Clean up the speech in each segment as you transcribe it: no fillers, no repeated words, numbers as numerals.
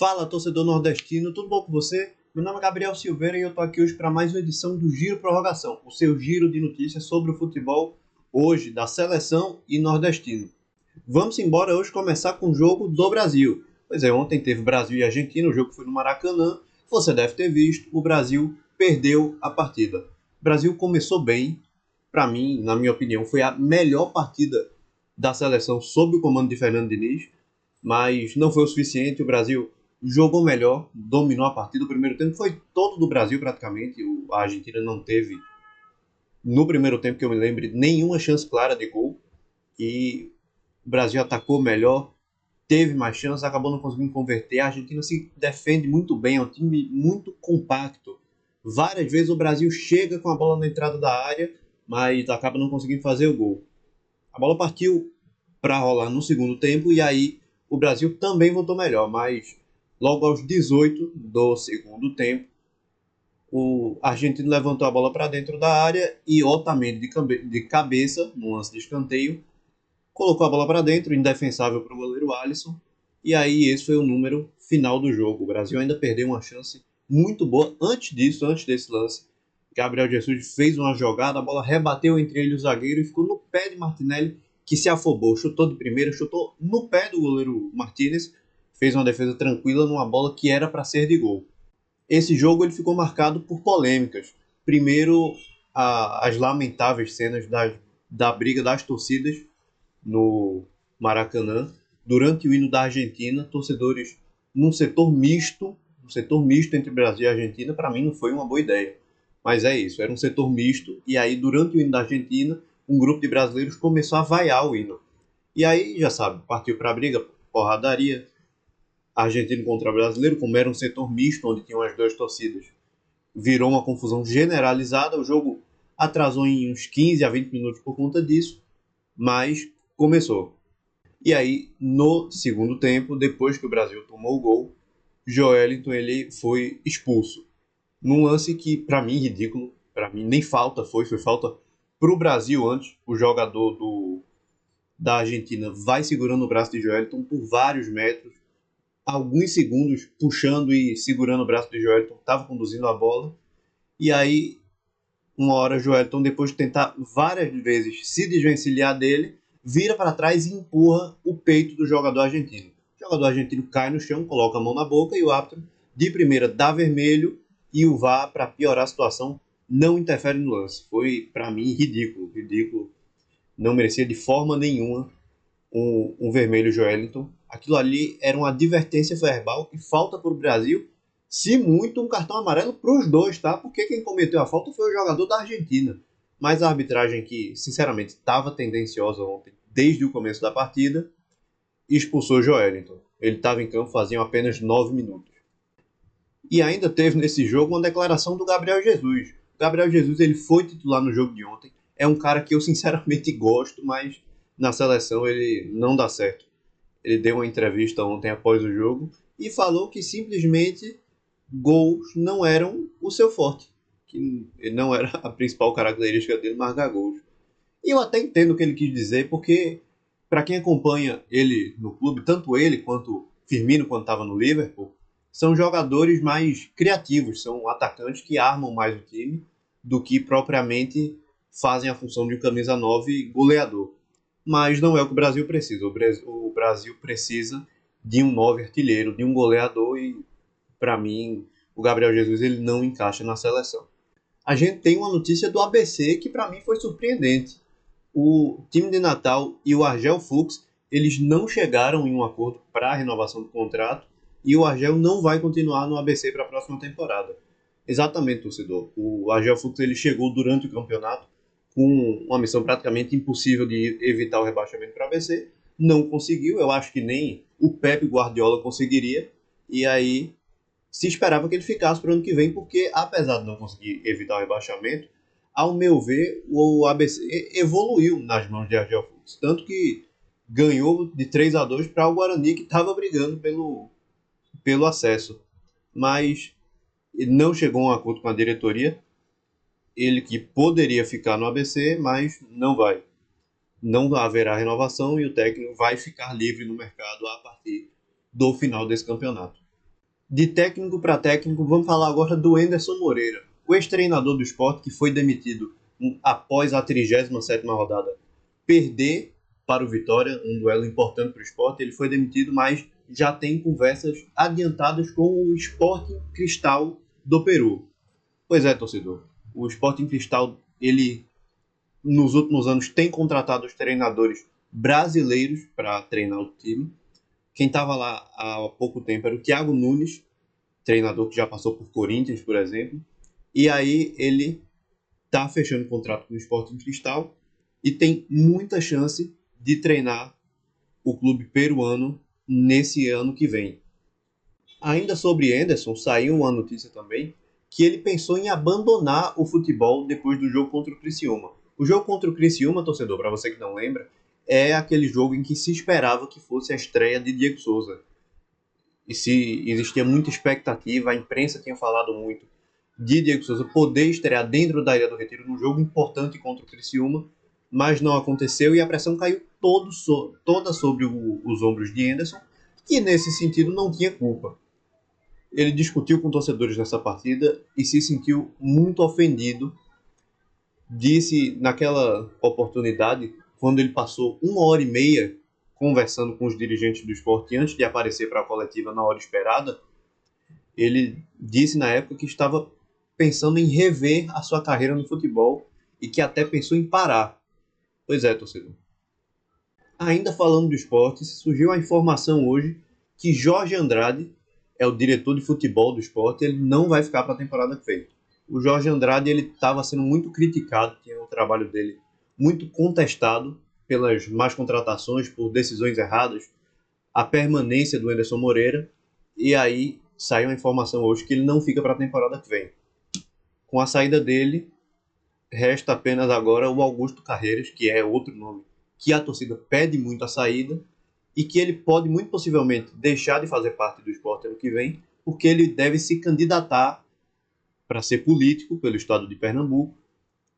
Fala, torcedor nordestino, tudo bom com você? Meu nome é Gabriel Silveira e eu tô aqui hoje para mais uma edição do Giro Prorrogação, o seu giro de notícias sobre o futebol hoje da seleção e nordestino. Vamos embora hoje começar com o jogo do Brasil. Pois é, ontem teve Brasil e Argentina, o jogo foi no Maracanã. Você deve ter visto, o Brasil perdeu a partida. O Brasil começou bem, para mim, na minha opinião, foi a melhor partida da seleção sob o comando de Fernando Diniz, mas não foi o suficiente. O Brasil jogou melhor, dominou a partida. O primeiro tempo foi todo do Brasil praticamente. A Argentina não teve, no primeiro tempo que eu me lembre, nenhuma chance clara de gol. E o Brasil atacou melhor, teve mais chances, acabou não conseguindo converter. A Argentina se defende muito bem, é um time muito compacto. Várias vezes o Brasil chega com a bola na entrada da área, mas acaba não conseguindo fazer o gol. A bola partiu para rolar no segundo tempo e aí o Brasil também voltou melhor, mas logo aos 18 do segundo tempo, o argentino levantou a bola para dentro da área e Otamendi de cabeça, no lance de escanteio, colocou a bola para dentro, indefensável para o goleiro Alisson. E aí esse foi o número final do jogo. O Brasil ainda perdeu uma chance muito boa antes disso, antes desse lance. Gabriel Jesus fez uma jogada, a bola rebateu entre ele e o zagueiro e ficou no pé de Martinelli, que se afobou, chutou de primeira, chutou no pé do goleiro Martinez, fez uma defesa tranquila numa bola que era para ser de gol. Esse jogo ele ficou marcado por polêmicas. Primeiro, as lamentáveis cenas da briga das torcidas no Maracanã, durante o hino da Argentina, torcedores num setor misto entre Brasil e Argentina, para mim não foi uma boa ideia. Mas é isso, era um setor misto, e aí durante o hino da Argentina, um grupo de brasileiros começou a vaiar o hino. E aí, já sabe, partiu para a briga, porradaria, argentino contra brasileiro, como era um setor misto, onde tinham as duas torcidas. Virou uma confusão generalizada, o jogo atrasou em uns 15 a 20 minutos por conta disso, mas começou. E aí, no segundo tempo, depois que o Brasil tomou o gol, Joelinton ele foi expulso. Num lance que, para mim, ridículo. Para mim, nem falta foi falta pro Brasil antes. O jogador da Argentina vai segurando o braço de Joelinton por vários metros. Alguns segundos puxando e segurando o braço de Joelinton, estava conduzindo a bola. E aí, uma hora, Joelinton, depois de tentar várias vezes se desvencilhar dele, vira para trás e empurra o peito do jogador argentino. O jogador argentino cai no chão, coloca a mão na boca e o árbitro, de primeira, dá vermelho e o VAR, para piorar a situação, não interfere no lance. Foi, para mim, ridículo. Ridículo. Não merecia de forma nenhuma um vermelho Joelinton. Aquilo ali era uma advertência verbal e falta para o Brasil. Se muito, um cartão amarelo para os dois, tá? Porque quem cometeu a falta foi o jogador da Argentina. Mas a arbitragem, que sinceramente estava tendenciosa ontem, desde o começo da partida, expulsou Joelinton. Ele estava em campo faziam apenas 9 minutos. E ainda teve nesse jogo uma declaração do Gabriel Jesus. O Gabriel Jesus ele foi titular no jogo de ontem. É um cara que eu sinceramente gosto, mas na seleção ele não dá certo. Ele deu uma entrevista ontem após o jogo e falou que simplesmente gols não eram o seu forte, que não era a principal característica dele marcar gols. E eu até entendo o que ele quis dizer, porque para quem acompanha ele no clube, tanto ele quanto Firmino quando estava no Liverpool, são jogadores mais criativos, são atacantes que armam mais o time do que propriamente fazem a função de um camisa 9 goleador. Mas não é o que o Brasil precisa. O Brasil precisa de um 9 artilheiro, de um goleador e, para mim, o Gabriel Jesus ele não encaixa na seleção. A gente tem uma notícia do ABC que para mim foi surpreendente. O time de Natal e o Argel Fuchs, eles não chegaram em um acordo para a renovação do contrato e o Argel não vai continuar no ABC para a próxima temporada. Exatamente, torcedor. O Argel Fuchs ele chegou durante o campeonato com uma missão praticamente impossível de evitar o rebaixamento para a ABC. Não conseguiu, eu acho que nem o Pepe Guardiola conseguiria. E aí se esperava que ele ficasse para o ano que vem, porque apesar de não conseguir evitar o rebaixamento, ao meu ver, o ABC evoluiu nas mãos de Argel Fuchs. Tanto que ganhou de 3-2 para o Guarani, que estava brigando pelo acesso. Mas ele não chegou a um acordo com a diretoria. Ele que poderia ficar no ABC, mas não vai. Não haverá renovação e o técnico vai ficar livre no mercado a partir do final desse campeonato. De técnico para técnico, vamos falar agora do Anderson Moreira, o ex-treinador do Sport que foi demitido após a 37ª rodada perder para o Vitória, um duelo importante para o Sport. Ele foi demitido, mas já tem conversas adiantadas com o Sporting Cristal do Peru. Pois é, torcedor, o Sporting Cristal, ele nos últimos anos tem contratado os treinadores brasileiros para treinar o time. Quem estava lá há pouco tempo era o Thiago Nunes, treinador que já passou por Corinthians, por exemplo. E aí ele está fechando contrato com o Sporting Cristal e tem muita chance de treinar o clube peruano nesse ano que vem. Ainda sobre Anderson, saiu uma notícia também que ele pensou em abandonar o futebol depois do jogo contra o Criciúma. O jogo contra o Criciúma, torcedor, para você que não lembra, é aquele jogo em que se esperava que fosse a estreia de Diego Souza. E se existia muita expectativa, a imprensa tinha falado muito de Diego Souza poder estrear dentro da Ilha do Retiro num jogo importante contra o Criciúma, mas não aconteceu e a pressão caiu toda sobre os ombros de Anderson, que nesse sentido não tinha culpa. Ele discutiu com torcedores nessa partida e se sentiu muito ofendido. Disse naquela oportunidade, quando ele passou 1 hora e meia conversando com os dirigentes do esporte antes de aparecer para a coletiva na hora esperada, ele disse na época que estava pensando em rever a sua carreira no futebol e que até pensou em parar. Pois é, torcedor. Ainda falando do esporte, surgiu a informação hoje que Jorge Andrade é o diretor de futebol do esporte, ele não vai ficar para a temporada que vem. O Jorge Andrade ele estava sendo muito criticado, tinha o trabalho dele muito contestado pelas más contratações, por decisões erradas, a permanência do Anderson Moreira, e aí saiu a informação hoje que ele não fica para a temporada que vem. Com a saída dele, resta apenas agora o Augusto Carreiras, que é outro nome que a torcida pede muito a saída e que ele pode muito possivelmente deixar de fazer parte do esporte ano que vem, porque ele deve se candidatar para ser político pelo estado de Pernambuco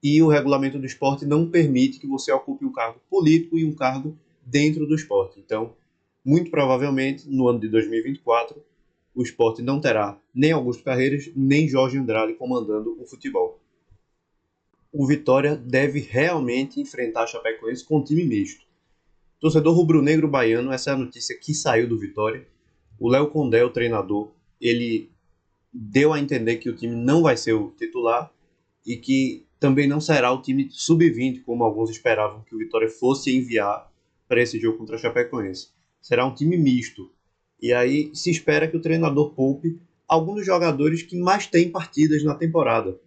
e o regulamento do esporte não permite que você ocupe um cargo político e um cargo dentro do esporte. Então, muito provavelmente, no ano de 2024, o esporte não terá nem Augusto Carreiras, nem Jorge Andrade comandando o futebol. O Vitória deve realmente enfrentar a Chapecoense com um time misto. Torcedor rubro-negro baiano, essa é a notícia que saiu do Vitória. O Léo Condé, o treinador, ele deu a entender que o time não vai ser o titular e que também não será o time sub-20, como alguns esperavam que o Vitória fosse enviar para esse jogo contra a Chapecoense. Será um time misto. E aí se espera que o treinador poupe alguns dos jogadores que mais têm partidas na temporada.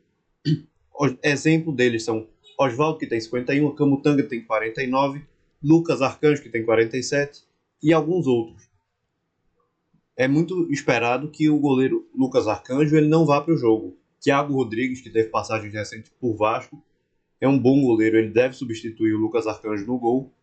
Exemplo deles são Oswaldo, que tem 51, Camutanga, que tem 49, Lucas Arcanjo, que tem 47, e alguns outros. É muito esperado que o goleiro Lucas Arcanjo ele não vá para o jogo. Thiago Rodrigues, que teve passagens recentes por Vasco, é um bom goleiro, ele deve substituir o Lucas Arcanjo no gol.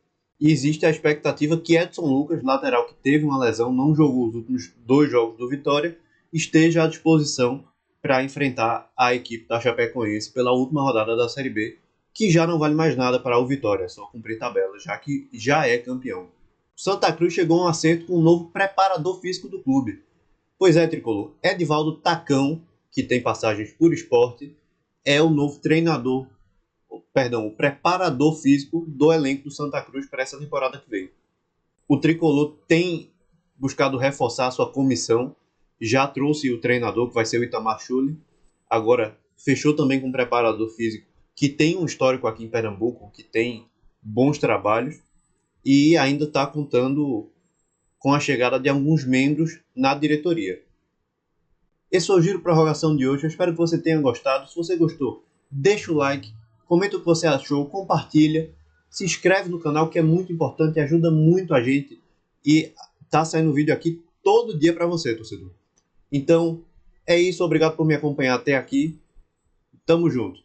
E existe a expectativa que Edson Lucas, lateral que teve uma lesão, não jogou os últimos 2 jogos do Vitória, esteja à disposição para enfrentar a equipe da Chapecoense pela última rodada da Série B, que já não vale mais nada para o Vitória, é só cumprir tabela, já que já é campeão. O Santa Cruz chegou a um acerto com o novo preparador físico do clube. Pois é, tricolor, Edivaldo Tacão, que tem passagens por esporte, é o novo treinador, o preparador físico do elenco do Santa Cruz para essa temporada que vem. O tricolor tem buscado reforçar a sua comissão, já trouxe o treinador, que vai ser o Itamar Schulli, agora fechou também com um preparador físico que tem um histórico aqui em Pernambuco, que tem bons trabalhos, e ainda está contando com a chegada de alguns membros na diretoria. Esse foi o Giro Prorrogação de hoje, eu espero que você tenha gostado. Se você gostou, deixa o like, comenta o que você achou, compartilha, se inscreve no canal, que é muito importante e ajuda muito a gente, e tá saindo vídeo aqui todo dia para você, torcedor. Então, é isso, obrigado por me acompanhar até aqui, tamo junto.